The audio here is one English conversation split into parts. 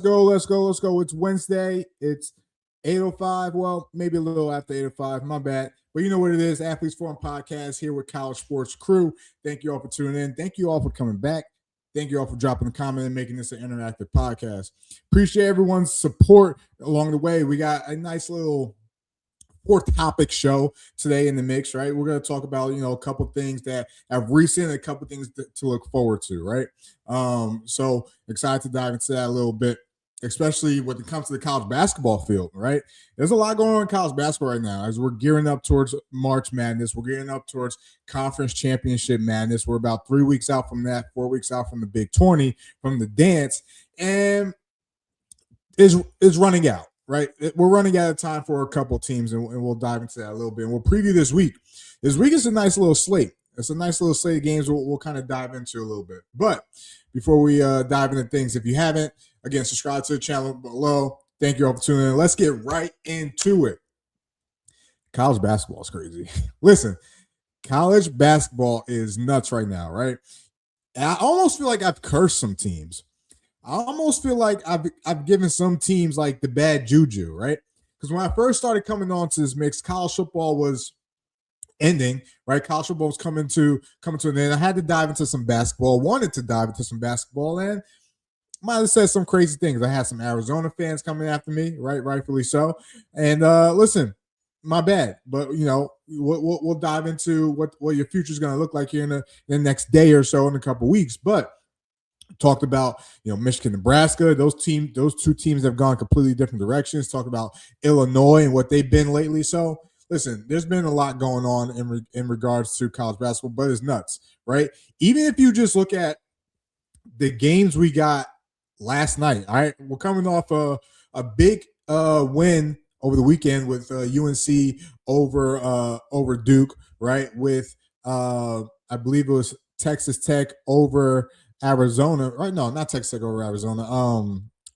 go. Let's go. Let's go. It's Wednesday. It's 8:05. Well, maybe a little after 8:05. My bad. But you know what it is. Athletes Forum Podcast here with College Sports Crew. Thank you all for tuning in. Thank you all for coming back. Thank you all for dropping a comment and making this an interactive podcast. Appreciate everyone's support along the way. We got a nice little fourth topic show today in the mix, right? We're going to talk about, a couple things that have recent, a couple things to look forward to, right? So excited to dive into that a little bit, especially when it comes to the college basketball field, right? There's a lot going on in college basketball right now as we're gearing up towards March Madness. We're gearing up towards Conference Championship Madness. We're about 3 weeks out from that, 4 weeks out from the Big 20, from the dance, and is running out. Right, we're running out of time for a couple teams, and we'll dive into that a little bit. And we'll preview this week. This week is a nice little slate. It's a nice little slate of games we'll kind of dive into a little bit. But before we dive into things, if you haven't, again, subscribe to the channel below. Thank you all for tuning in. Let's get right into it. College basketball is crazy. Listen, college basketball is nuts right now, right? And I almost feel like I've cursed some teams. I almost feel like I've given some teams like the bad juju, right? Because when I first started coming on to this mix, college football was ending, right? College football was coming to an end. I had to dive into some basketball, wanted to dive into some basketball, and might have said some crazy things. I had some Arizona fans coming after me, right? Rightfully so. And listen, my bad, but we'll dive into what your future is going to look like here in the next day or so, in a couple weeks, but. Talked about Michigan, Nebraska. Those two teams have gone completely different directions. Talked about Illinois and what they've been lately. So listen, there's been a lot going on in regards to college basketball, but it's nuts, right? Even if you just look at the games we got last night, all right, we're coming off a big win over the weekend with UNC over Duke, right? With I believe it was Texas Tech over Arizona, right? No, not Texas Tech over Arizona.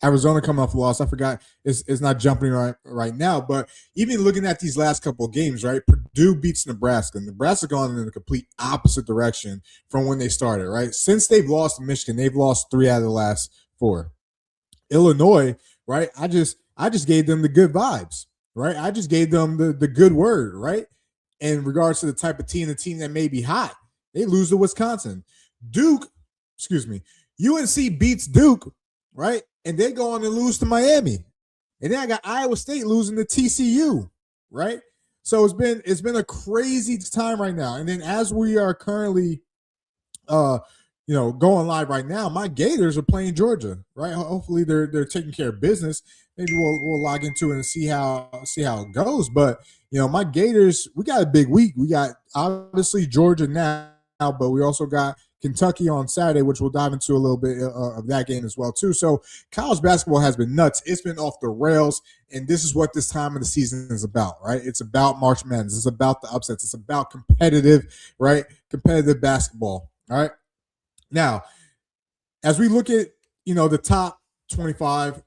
Arizona coming off a loss. I forgot. It's not jumping right now. But even looking at these last couple of games, right? Purdue beats Nebraska. Nebraska gone in the complete opposite direction from when they started, right? Since they've lost to Michigan, they've lost 3 out of the last 4. Illinois, right? I just gave them the good vibes, right? I just gave them the good word, right? In regards to the type of team, the team that may be hot, they lose to Wisconsin. UNC beats Duke, right? And they go on and lose to Miami. And then I got Iowa State losing to TCU, right? So it's been a crazy time right now. And then as we are currently going live right now, my Gators are playing Georgia, right? Hopefully they're taking care of business. Maybe we'll log into it and see how it goes. But my Gators, we got a big week. We got obviously Georgia now, but we also got Kentucky on Saturday, which we'll dive into a little bit of that game as well, too. So college basketball has been nuts. It's been off the rails, and this is what this time of the season is about, right? It's about March Madness. It's about the upsets. It's about competitive basketball, all right? Now, as we look at, the top 25,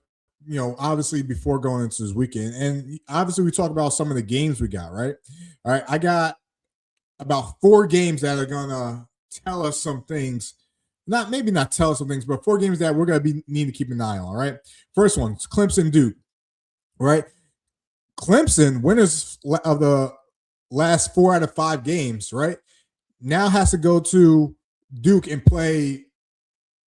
obviously before going into this weekend, and obviously we talk about some of the games we got, right? All right, I got about 4 games that are going to tell us some things, not tell us some things, but 4 games that we're going to need to keep an eye on, right? First one, it's Clemson Duke, right? Clemson, winners of the last 4 out of 5 games, right? Now has to go to Duke and play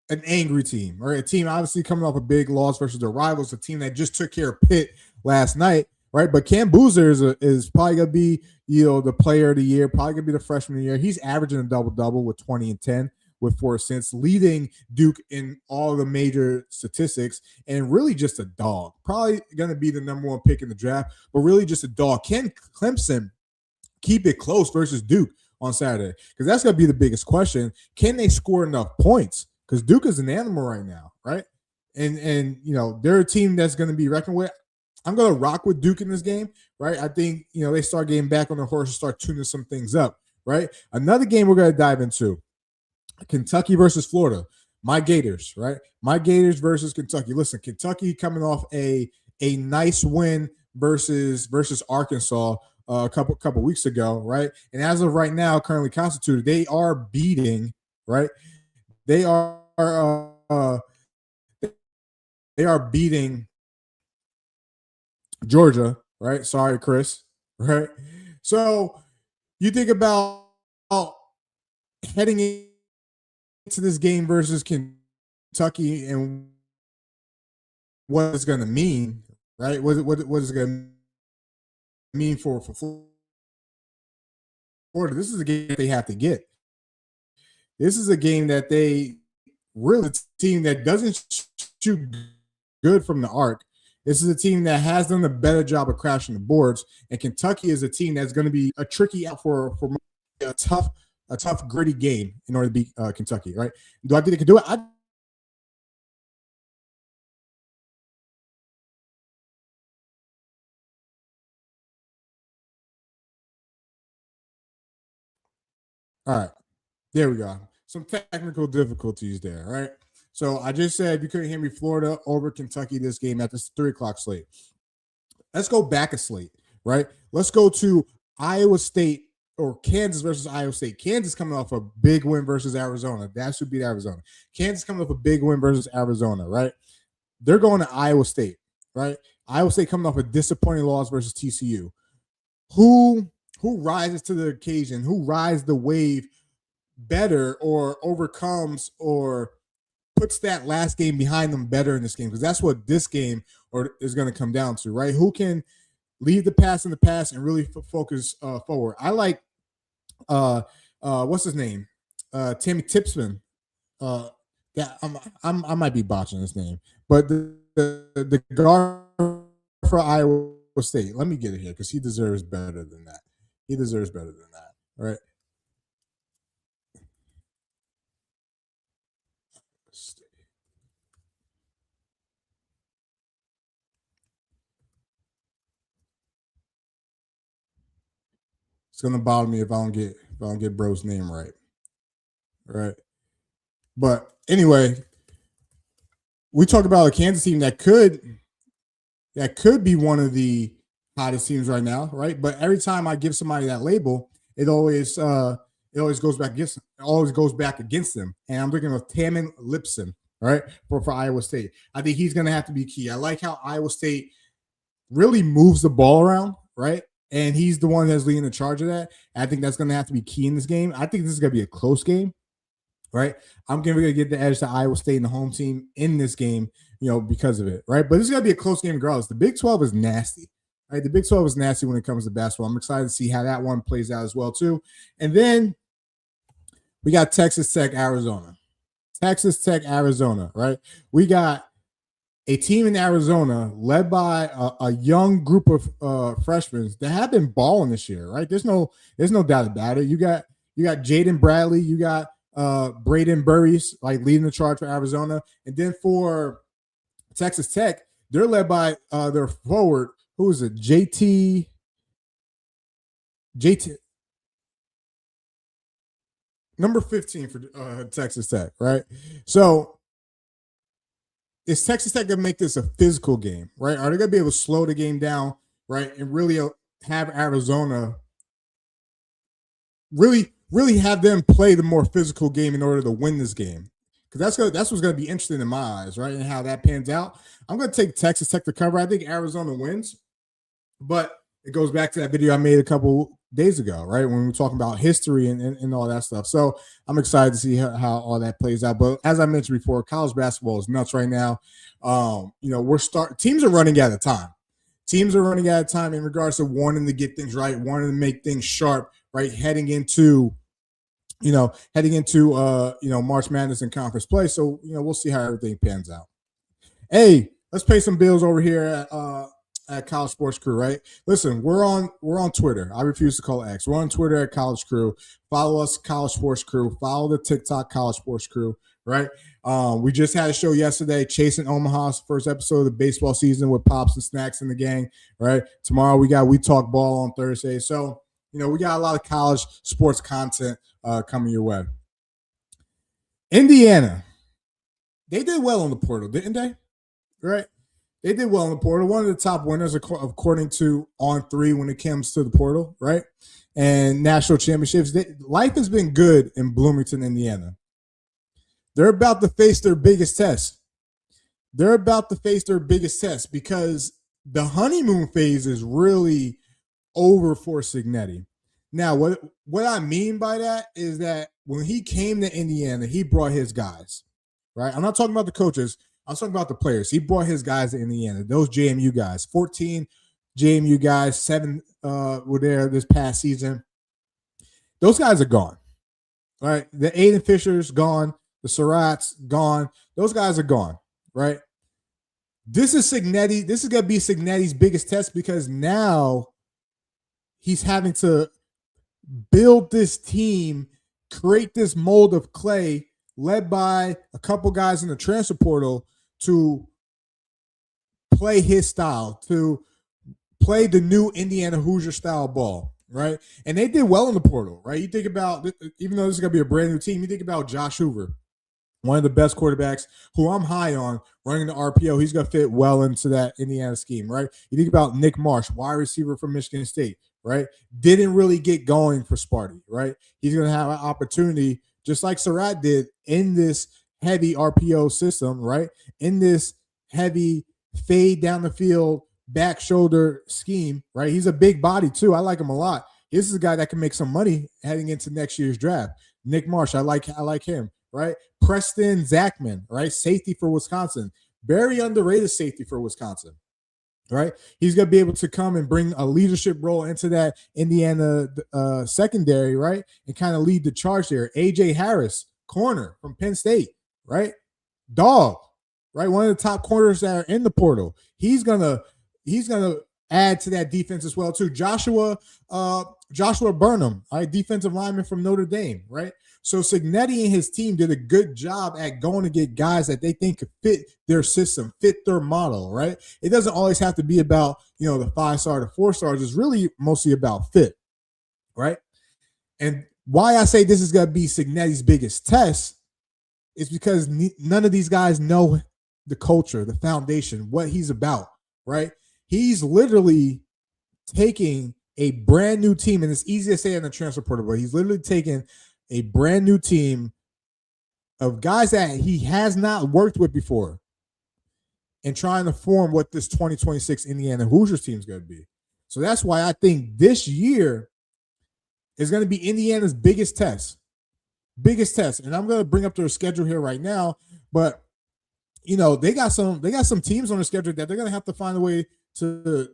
an angry team, right? A team obviously coming off a big loss versus their rivals, a team that just took care of Pitt last night, right? But Cam Boozer is probably going to be, the player of the year, probably going to be the freshman of the year. He's averaging a double-double with 20 and 10 with 4 assists, leading Duke in all the major statistics, and really just a dog. Probably going to be the number 1 pick in the draft, but really just a dog. Can Clemson keep it close versus Duke on Saturday? Because that's going to be the biggest question. Can they score enough points? Because Duke is an animal right now, right? And they're a team that's going to be reckoned with. I'm going to rock with Duke in this game, right? I think, they start getting back on the horse and start tuning some things up, right? Another game we're going to dive into, Kentucky versus Florida. My Gators, right? My Gators versus Kentucky. Listen, Kentucky coming off a nice win versus Arkansas a couple weeks ago, right? And as of right now, currently constituted, they are beating, right? They are they are beating Georgia, right? Sorry, Chris, right? So you think about heading into this game versus Kentucky and what it's going to mean, right? What is it going to mean for Florida? This is a game that they have to get. This is a game that they really, a team that doesn't shoot good from the arc. This is a team that has done a better job of crashing the boards, and Kentucky is a team that's going to be a tricky out for a tough, gritty game in order to beat Kentucky, right? Do I think they can do it? All right, there we go. Some technical difficulties there, right? So I just said, if you couldn't hear me, Florida over Kentucky this game at this 3:00 slate. Let's go back a slate, right? Let's go to Iowa State or Kansas versus Iowa State. Kansas coming off a big win versus Arizona. That should beat Arizona. Kansas coming off a big win versus Arizona, right? They're going to Iowa State, right? Iowa State coming off a disappointing loss versus TCU. Who rises to the occasion? Who rides the wave better or overcomes or puts that last game behind them better in this game? Because that's what this game is going to come down to, right? Who can leave the past in the past and really focus forward? I like what's his name? Tammy Tipsman. That I might be botching his name, but the guard for Iowa State. Let me get it here because he deserves better than that. He deserves better than that, right? It's gonna bother me if I don't get bro's name right. Right. But anyway, we talk about a Kansas team that could be one of the hottest teams right now, right? But every time I give somebody that label, it always goes back against them. And I'm looking at Tamin Lipson, right, for Iowa State. I think he's going to have to be key. I like how Iowa State really moves the ball around, right? And he's the one that's leading the charge of that. I think that's going to have to be key in this game. I think this is going to be a close game, right? I'm going to get the edge to Iowa State and the home team in this game, because of it, right? But this is going to be a close game regardless. The Big 12 is nasty, right? The Big 12 is nasty when it comes to basketball. I'm excited to see how that one plays out as well, too. And then we got Texas Tech, Arizona. Texas Tech, Arizona, right? We got a team in Arizona led by a young group of freshmen that have been balling this year, right? There's no doubt about it. You got Jaden Bradley, you got Braden Burries, like leading the charge for Arizona, and then for Texas Tech, they're led by their forward, who is it? JT, number 15 for Texas Tech, right? So is Texas Tech going to make this a physical game, right? Are they going to be able to slow the game down, right, and really have Arizona really have them play the more physical game in order to win this game? Because that's what's going to be interesting in my eyes, right, and how that pans out. I'm going to take Texas Tech to cover. I think Arizona wins, but it goes back to that video I made a couple days ago, right, when we were talking about history and all that stuff. So I'm excited to see how all that plays out. But as I mentioned before, college basketball is nuts right now. Teams are running out of time. Teams are running out of time in regards to wanting to get things right, wanting to make things sharp, right, heading into March Madness and conference play. So, we'll see how everything pans out. Hey, let's pay some bills over here at College Sports Crew, right? Listen, we're on Twitter. I refuse to call X. We're on Twitter at College Crew. Follow us, College Sports Crew. Follow the TikTok College Sports Crew, right? We just had a show yesterday, Chasing Omaha's first episode of the baseball season with Pops and Snacks and the gang, right? Tomorrow we talk ball on Thursday. So, we got a lot of college sports content coming your way. Indiana, they did well on the portal, didn't they? Right? They did well in the portal. One of the top winners, according to On3, when it comes to the portal, right? And national championships. Life has been good in Bloomington, Indiana. They're about to face their biggest test. they're about to face their biggest test because the honeymoon phase is really over for Cignetti. Now, what I mean by that is that when he came to Indiana, he brought his guys, right? I'm not talking about the coaches. I'm talking about the players. He brought his guys to Indiana, those JMU guys, 14 JMU guys, 7 were there this past season. Those guys are gone, right? The Aiden Fisher's gone. The Surratt's gone. Those guys are gone, right? This is Cignetti. This is going to be Cignetti's biggest test because now he's having to build this team, create this mold of clay led by a couple guys in the transfer portal to play his style, to play the new Indiana Hoosier style ball, right? And they did well in the portal, right? You think about, even though this is going to be a brand new team, you think about Josh Hoover, one of the best quarterbacks who I'm high on running the RPO. He's going to fit well into that Indiana scheme, right? You think about Nick Marsh, wide receiver from Michigan State, right? Didn't really get going for Sparty, right? He's going to have an opportunity, just like Surratt did in this heavy RPO system, right? In this heavy fade down the field, back shoulder scheme, right? He's a big body too. I like him a lot. This is a guy that can make some money heading into next year's draft. Nick Marsh, I like him, right? Preston Zachman, right? Safety for Wisconsin. Very underrated safety for Wisconsin, right? He's going to be able to come and bring a leadership role into that Indiana secondary, right? And kind of lead the charge there. AJ Harris, corner from Penn State, right? Dog, right? One of the top corners that are in the portal. He's gonna add to that defense as well too. Joshua Burnham, right? Defensive lineman from Notre Dame, right? So Cignetti and his team did a good job at going to get guys that they think could fit their system, fit their model, right? It doesn't always have to be about, the 5-star to 4-stars. It's really mostly about fit, right? And why I say this is going to be Cignetti's biggest test is because none of these guys know the culture, the foundation, what he's about, right? He's literally taking a brand new team, and it's easy to say in the transfer portal, but he's literally taking a brand new team of guys that he has not worked with before and trying to form what this 2026 Indiana Hoosiers team is going to be. So that's why I think this year is going to be Indiana's biggest test. And I'm going to bring up their schedule here right now, but they got some teams on the schedule that they're going to have to find a way to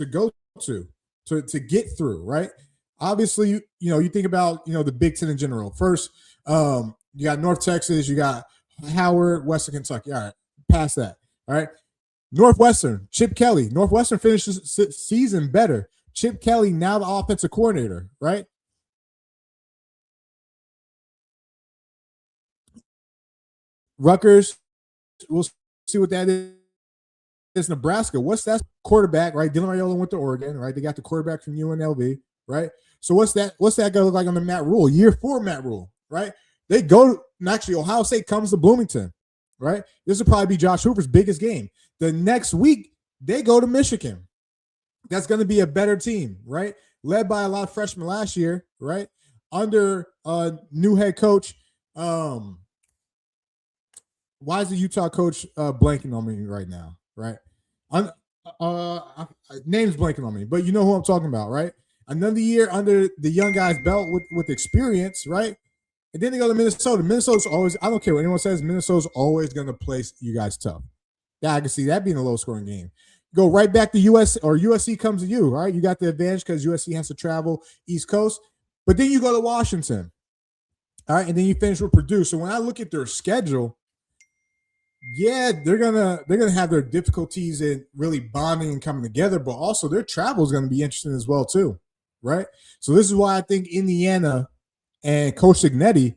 go to get through, right? Obviously, you think about, the Big Ten in general. First, you got North Texas, you got Howard, Western Kentucky. All right, past that. All right. Northwestern, Chip Kelly. Northwestern finishes season better. Chip Kelly, now the offensive coordinator, right? Rutgers, we'll see what that is. It's Nebraska. What's that quarterback, right? Dylan Raiola went to Oregon, right? They got the quarterback from UNLV, right? So what's that going to look like under Matt Rule? Year 4 Matt Rule, right? They go, actually, Ohio State comes to Bloomington, right? This will probably be Josh Hoover's biggest game. The next week, they go to Michigan. That's going to be a better team, right? Led by a lot of freshmen last year, right? Under new head coach. Why is the Utah coach blanking on me right now, right? Name's blanking on me, but you know who I'm talking about, right? Another year under the young guy's belt with experience, right? And then they go to Minnesota. Minnesota's always, I don't care what anyone says, Minnesota's always going to play you guys tough. Yeah, I can see that being a low-scoring game. Go right back to USC comes to you, right? You got the advantage because USC has to travel East Coast. But then you go to Washington, all right? And then you finish with Purdue. So when I look at their schedule, yeah, they're gonna have their difficulties in really bonding and coming together, but also their travel is going to be interesting as well too, right? So this is why I think Indiana and Coach Cignetti,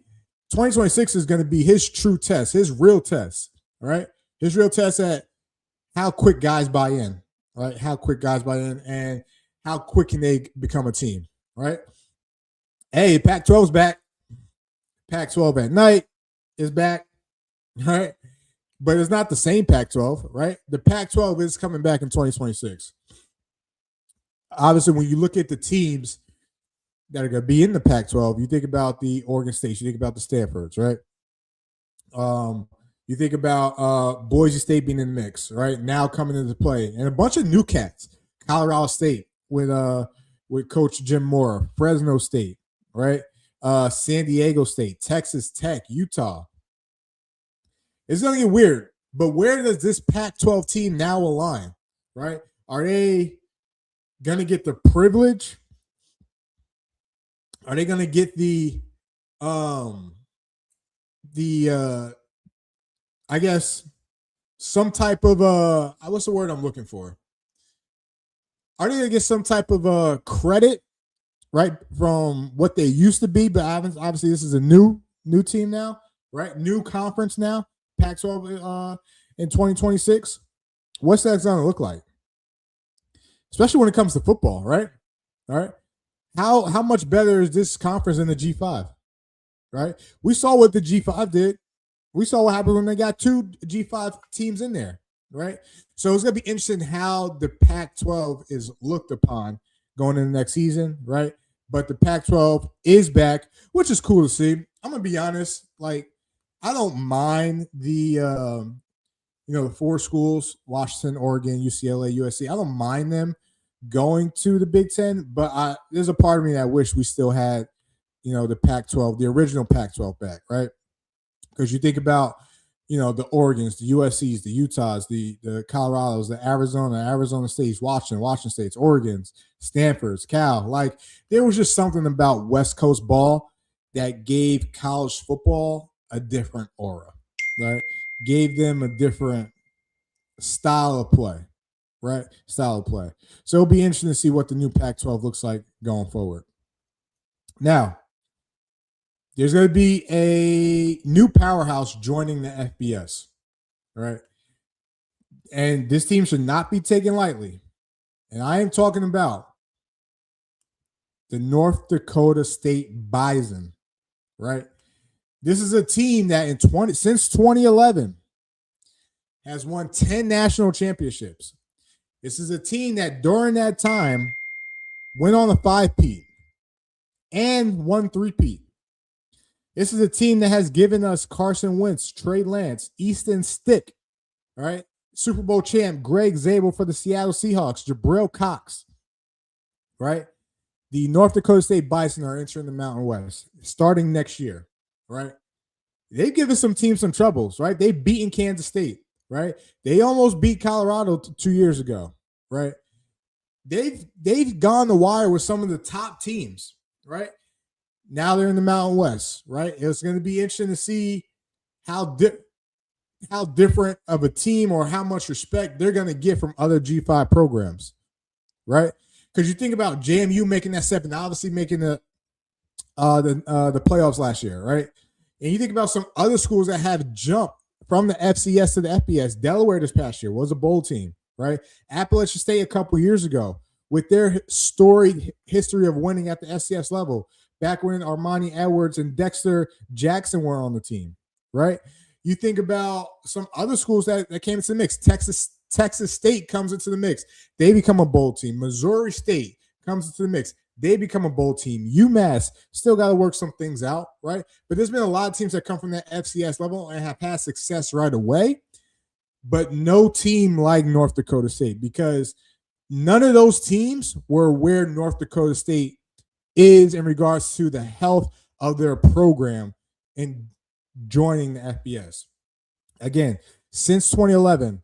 2026 is going to be his true test, his real test, all right? His real test at how quick guys buy in, right? How quick guys buy in and how quick can they become a team, right? Hey, Pac-12's back. Pac-12 at night is back, right? But it's not the same Pac-12, right? The Pac-12 is coming back in 2026. Obviously, when you look at the teams that are going to be in the Pac-12, you think about the Oregon State, you think about the Stanfords, right? You think about Boise State being in the mix, right? Now coming into play. And a bunch of new cats. Colorado State with Coach Jim Mora, Fresno State, right? San Diego State, Texas Tech, Utah. It's going to get weird, but where does this Pac-12 team now align, right? Are they going to get the privilege? Are they going to get I guess some type of what's the word I'm looking for? Are they going to get some type of credit, right, from what they used to be? But obviously this is a new team now, right? New conference now, Pac-12 in 2026. What's that going to look like? Especially when it comes to football, right? All right. How much better is this conference than the G5? Right? We saw what the G5 did. We saw what happened when they got 2 G5 teams in there, right? So it's going to be interesting how the Pac-12 is looked upon going into the next season, right? But the Pac-12 is back, which is cool to see. I'm going to be honest, like, I don't mind the 4 schools, Washington, Oregon, UCLA, USC. I don't mind them going to the Big Ten, but there's a part of me that I wish we still had, the Pac-12, the original Pac-12 back, right? Because you think about, the Oregons, the USCs, the Utahs, the Colorados, the Arizona States, Washington States, Oregons, Stanfords, Cal. Like, there was just something about West Coast ball that gave college football a different aura, right? Gave them a different style of play, right? Style of play. So it'll be interesting to see what the new Pac-12 looks like going forward. Now, there's going to be a new powerhouse joining the FBS, right? And this team should not be taken lightly. And I am talking about the North Dakota State Bison, right? This is a team that since 2011 has won 10 national championships. This is a team that during that time went on a 5-peat and won 3-peat. This is a team that has given us Carson Wentz, Trey Lance, Easton Stick, right? Super Bowl champ Greg Zabel for the Seattle Seahawks, Jabril Cox, right? The North Dakota State Bison are entering the Mountain West starting next year, right? They've given some teams some troubles, right? They've beaten Kansas State, right? They almost beat Colorado 2 years ago, right? They've gone the wire with some of the top teams, right? Now they're in the Mountain West, right? It's going to be interesting to see how different of a team or how much respect they're going to get from other G5 programs, right? Because you think about JMU making that step and obviously making the playoffs last year, right? And you think about some other schools that have jumped from the FCS to the FBS. Delaware this past year was a bowl team, right? Appalachian State a couple years ago with their storied history of winning at the FCS level. Back when Armani Edwards and Dexter Jackson were on the team, right? You think about some other schools that came into the mix. Texas State comes into the mix. They become a bowl team. Missouri State comes into the mix. They become a bowl team. UMass still got to work some things out, right? But there's been a lot of teams that come from that FCS level and have had success right away, but no team like North Dakota State because none of those teams were where North Dakota State is in regards to the health of their program and joining the FBS. Again, since 2011,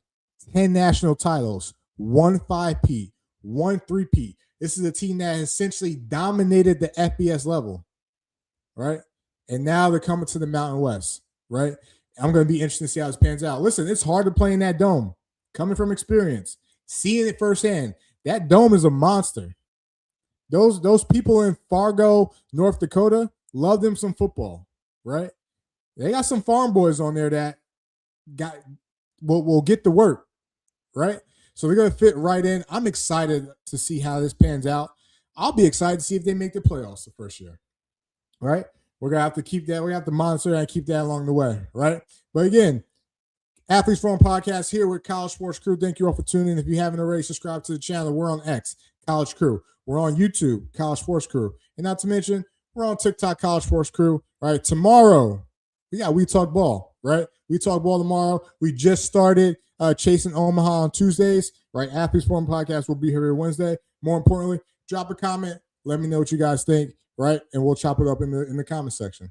10 national titles, 1 5-peat, 1 3-peat. This is a team that has essentially dominated the FBS level, right? And now they're coming to the Mountain West, right? I'm going to be interested to see how this pans out. Listen, it's hard to play in that dome. Coming from experience, seeing it firsthand, that dome is a monster. Those people in Fargo, North Dakota, love them some football, right? They got some farm boys on there that will get to work, right? So they're going to fit right in. I'm excited to see how this pans out. I'll be excited to see if they make the playoffs the first year, right? We're going to have to keep that. We have to monitor and keep that along the way, right? But again, Athletes Forum Podcast here with College Sports Crew. Thank you all for tuning in. If you haven't already, subscribe to the channel. We're on X, College Crew. We're on YouTube, College Sports Crew. And not to mention, we're on TikTok, College Sports Crew. All right, tomorrow, we got We Talk Ball. right? We talk ball tomorrow. We just started Chasing Omaha on Tuesdays, right? Athletes Forum Podcast will be here Wednesday. More importantly, drop a comment. Let me know what you guys think, right? And we'll chop it up in the comment section.